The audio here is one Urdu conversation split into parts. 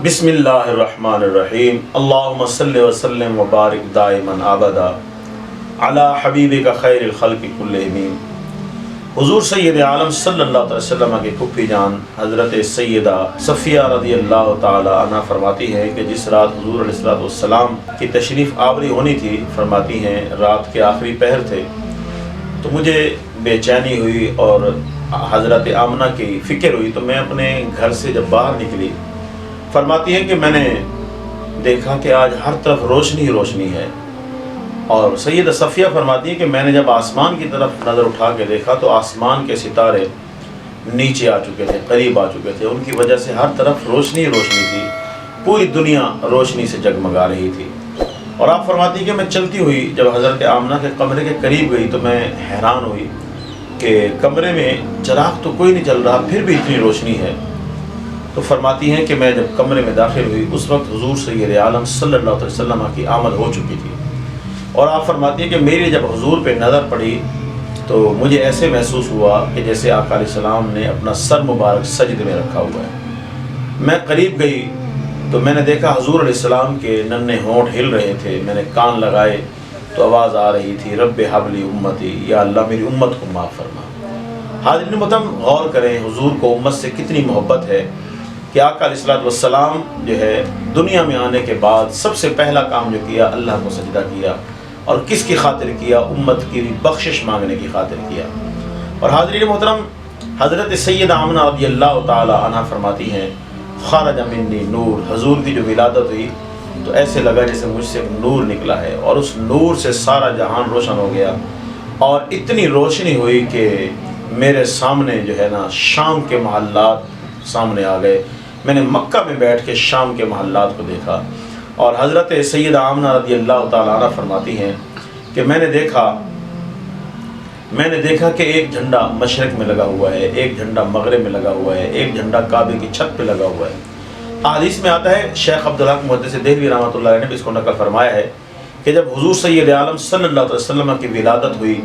بسم اللہ الرحمن الرحیم اللہم صلی وسلم وبارک دائما ابدا علی حبیبک خیر الخلق کلہم۔ حضور سید عالم صلی اللہ علیہ وسلم کے پھپھی جان حضرت سیدہ صفیہ رضی اللہ تعالی عنہ فرماتی ہیں کہ جس رات حضور علیہ السلام کی تشریف آوری ہونی تھی، فرماتی ہیں رات کے آخری پہر تھے تو مجھے بے چینی ہوئی اور حضرت آمنہ کی فکر ہوئی، تو میں اپنے گھر سے جب باہر نکلی، فرماتی ہیں کہ میں نے دیکھا کہ آج ہر طرف روشنی ہی روشنی ہے، اور سیدہ صفیہ فرماتی ہیں کہ میں نے جب آسمان کی طرف نظر اٹھا کے دیکھا تو آسمان کے ستارے نیچے آ چکے تھے، قریب آ چکے تھے، ان کی وجہ سے ہر طرف روشنی ہی روشنی تھی، پوری دنیا روشنی سے جگمگا رہی تھی۔ اور آپ فرماتی ہیں کہ میں چلتی ہوئی جب حضرت آمنہ کے کمرے کے قریب گئی تو میں حیران ہوئی کہ کمرے میں چراغ تو کوئی نہیں چل رہا، پھر بھی اتنی روشنی ہے۔ تو فرماتی ہیں کہ میں جب کمرے میں داخل ہوئی اس وقت حضور سید عالم صلی اللہ علیہ وسلم کی آمد ہو چکی تھی، اور آپ فرماتی ہیں کہ میری جب حضور پہ نظر پڑی تو مجھے ایسے محسوس ہوا کہ جیسے آقا علیہ السلام نے اپنا سر مبارک سجدے میں رکھا ہوا ہے۔ میں قریب گئی تو میں نے دیکھا حضور علیہ السلام کے ننھے ہونٹ ہل رہے تھے، میں نے کان لگائے تو آواز آ رہی تھی، رب حب لی امتی، یا اللہ میری امت کو معاف فرما۔ حاضرین محترم، غور کریں حضور کو امت سے کتنی محبت ہے کہ آقا علیہ السلام جو ہے دنیا میں آنے کے بعد سب سے پہلا کام جو کیا، اللہ کو سجدہ کیا، اور کس کی خاطر کیا؟ امت کی بخشش مانگنے کی خاطر کیا۔ اور حاضرین محترم، حضرت سیدہ آمنہ رضی اللہ تعالی عنہ فرماتی ہیں خرج منی نور، حضور کی جو ولادت ہوئی تو ایسے لگا جیسے مجھ سے نور نکلا ہے، اور اس نور سے سارا جہان روشن ہو گیا، اور اتنی روشنی ہوئی کہ میرے سامنے جو ہے نا شام کے محلات سامنے آ گئے۔ میں نے مکہ میں بیٹھ کے شام کے محلات کو دیکھا، اور حضرت سیدہ آمنہ رضی اللہ تعالیٰ عنہ فرماتی ہیں کہ میں نے دیکھا کہ ایک جھنڈا مشرق میں لگا ہوا ہے، ایک جھنڈا مغرب میں لگا ہوا ہے، ایک جھنڈا کعبے کی چھت پہ لگا ہوا ہے۔ حدیث میں آتا ہے، شیخ عبدالحق محدث دہلوی رحمۃ اللہ علیہ نے بھی اس کو نقل فرمایا ہے کہ جب حضور سید عالم صلی اللہ علیہ وسلم کی ولادت ہوئی،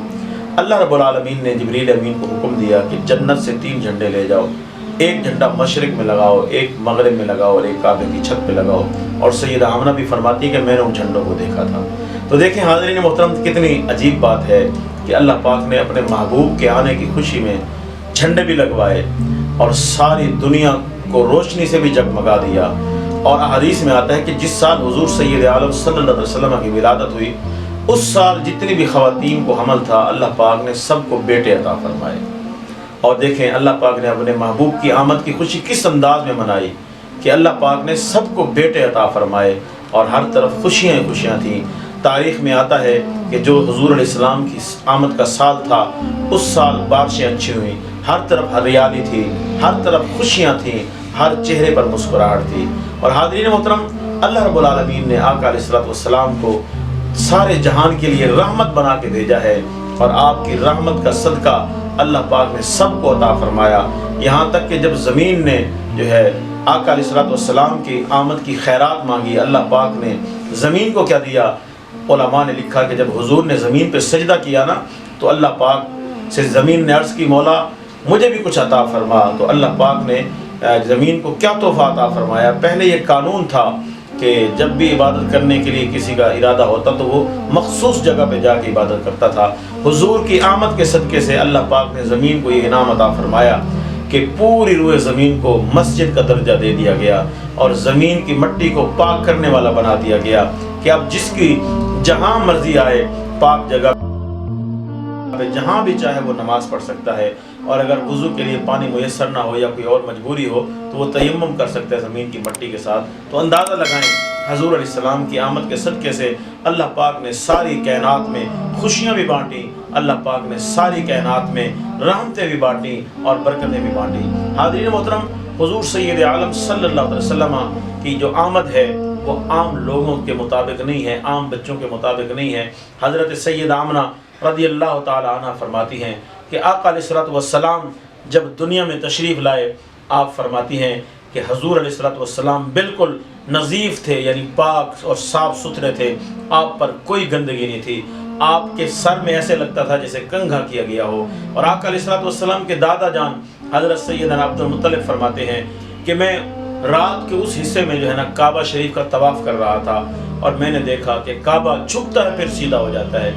اللہ رب العالمین نے جبریل امین کو حکم دیا کہ جنت سے 3 جھنڈے لے جاؤ، ایک جھنڈا مشرق میں لگاؤ، ایک مغرب میں لگاؤ، اور ایک کعبے کی چھت پہ لگاؤ۔ اور سیدہ آمنہ بھی فرماتی ہے کہ میں نے ان جھنڈوں کو دیکھا تھا۔ تو دیکھیں حاضرین محترم، کتنی عجیب بات ہے کہ اللہ پاک نے اپنے محبوب کے آنے کی خوشی میں جھنڈے بھی لگوائے اور ساری دنیا کو روشنی سے بھی جگمگا دیا۔ اور حدیث میں آتا ہے کہ جس سال حضور سید عالم صلی اللہ علیہ وسلم کی ولادت ہوئی، اس سال جتنی بھی خواتین کو حمل تھا، اللہ پاک نے سب کو بیٹے عطا فرمائے۔ اور دیکھیں اللہ پاک نے اپنے محبوب کی آمد کی خوشی کس انداز میں منائی کہ اللہ پاک نے سب کو بیٹے عطا فرمائے، اور ہر طرف خوشیاں خوشیاں تھیں۔ تاریخ میں آتا ہے کہ جو حضور علیہ السلام کی آمد کا سال تھا، اس سال بارشیں اچھی ہوئیں، ہر طرف ہریالی تھی، ہر طرف خوشیاں تھیں، ہر چہرے پر مسکراہٹ تھی۔ اور حاضرین محترم، اللہ رب العالمین نے آقا علیہ السلام کو سارے جہان کے لیے رحمت بنا کے بھیجا ہے، اور آپ کی رحمت کا صدقہ اللہ پاک نے سب کو عطا فرمایا، یہاں تک کہ جب زمین نے جو ہے آقا علیہ السلام کی آمد کی خیرات مانگی، اللہ پاک نے زمین کو کیا دیا؟ علماء نے لکھا کہ جب حضور نے زمین پہ سجدہ کیا نا تو اللہ پاک سے زمین نے عرض کی، مولا مجھے بھی کچھ عطا فرما۔ تو اللہ پاک نے زمین کو کیا تحفہ عطا فرمایا؟ پہلے یہ قانون تھا کہ جب بھی عبادت کرنے کے لیے کسی کا ارادہ ہوتا تو وہ مخصوص جگہ پہ جا کے عبادت کرتا تھا۔ حضور کی آمد کے صدقے سے اللہ پاک نے زمین کو یہ انعام عطا فرمایا کہ پوری روئے زمین کو مسجد کا درجہ دے دیا گیا، اور زمین کی مٹی کو پاک کرنے والا بنا دیا گیا کہ اب جس کی جہاں مرضی آئے پاک جگہ پہ جہاں بھی چاہے وہ نماز پڑھ سکتا ہے، اور اگر وضو کے لیے پانی میسر نہ ہو یا کوئی اور مجبوری ہو تو وہ تیمم کر سکتا ہے زمین کی مٹی کے ساتھ۔ تو اندازہ لگائیں حضور علیہ السلام کی آمد کے صدقے سے اللہ پاک نے ساری کائنات میں خوشیاں بھی بانٹیں، اللہ پاک نے ساری کائنات میں رحمتیں بھی بانٹیں اور برکتیں بھی بانٹیں۔ حاضرین محترم، حضور سید عالم صلی اللہ علیہ وسلم کی جو آمد ہے وہ عام لوگوں کے مطابق نہیں ہے، عام بچوں کے مطابق نہیں ہے۔ حضرت سید آمنہ رضی اللہ تعالی عنہ فرماتی ہیں کہ آقا علیہ السلام جب دنیا میں تشریف لائے، آپ فرماتی ہیں کہ حضور علیہ السلام بالکل نظیف تھے، یعنی پاک اور صاف ستھرے تھے، آپ پر کوئی گندگی نہیں تھی، آپ کے سر میں ایسے لگتا تھا جیسے کنگھا کیا گیا ہو۔ اور آقا علیہ السلام کے دادا جان حضرت سیدنا عبد المطلب فرماتے ہیں کہ میں رات کے اس حصے میں جو ہے نا کعبہ شریف کا طواف کر رہا تھا اور میں نے دیکھا کہ کعبہ جھکتا ہے پھر سیدھا ہو جاتا ہے۔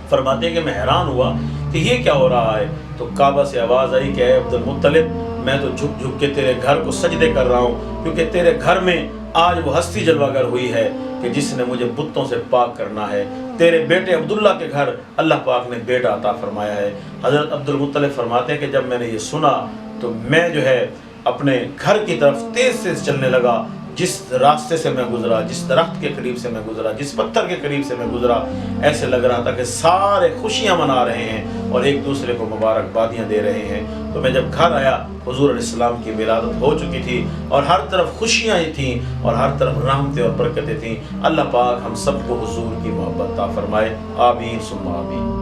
فرماتے ہیں کہ میں حیران ہوا کہ یہ کیا ہو رہا ہے، تو کعبہ سے آواز آئی کہ اے عبد المطلب، میں تو جھک جھک کے تیرے گھر کو سجدے کر رہا ہوں، کیونکہ تیرے گھر میں آج وہ ہستی جلوہ گر ہوئی ہے کہ جس نے مجھے بتوں سے پاک کرنا ہے۔ تیرے بیٹے عبداللہ کے گھر اللہ پاک نے بیٹا عطا فرمایا ہے۔ حضرت عبد المطلب فرماتے ہیں کہ جب میں نے یہ سنا تو میں جو ہے اپنے گھر کی طرف تیز تیز چلنے لگا۔ جس راستے سے میں گزرا، جس درخت کے قریب سے میں گزرا، جس پتھر کے قریب سے میں گزرا، ایسے لگ رہا تھا کہ سارے خوشیاں منا رہے ہیں اور ایک دوسرے کو مبارکبادیاں دے رہے ہیں۔ تو میں جب گھر آیا، حضور علیہ السلام کی ولادت ہو چکی تھی اور ہر طرف خوشیاں ہی تھیں اور ہر طرف رحمتیں اور برکتیں تھیں۔ اللہ پاک ہم سب کو حضور کی محبت عطا فرمائے، آمین ثم آمین۔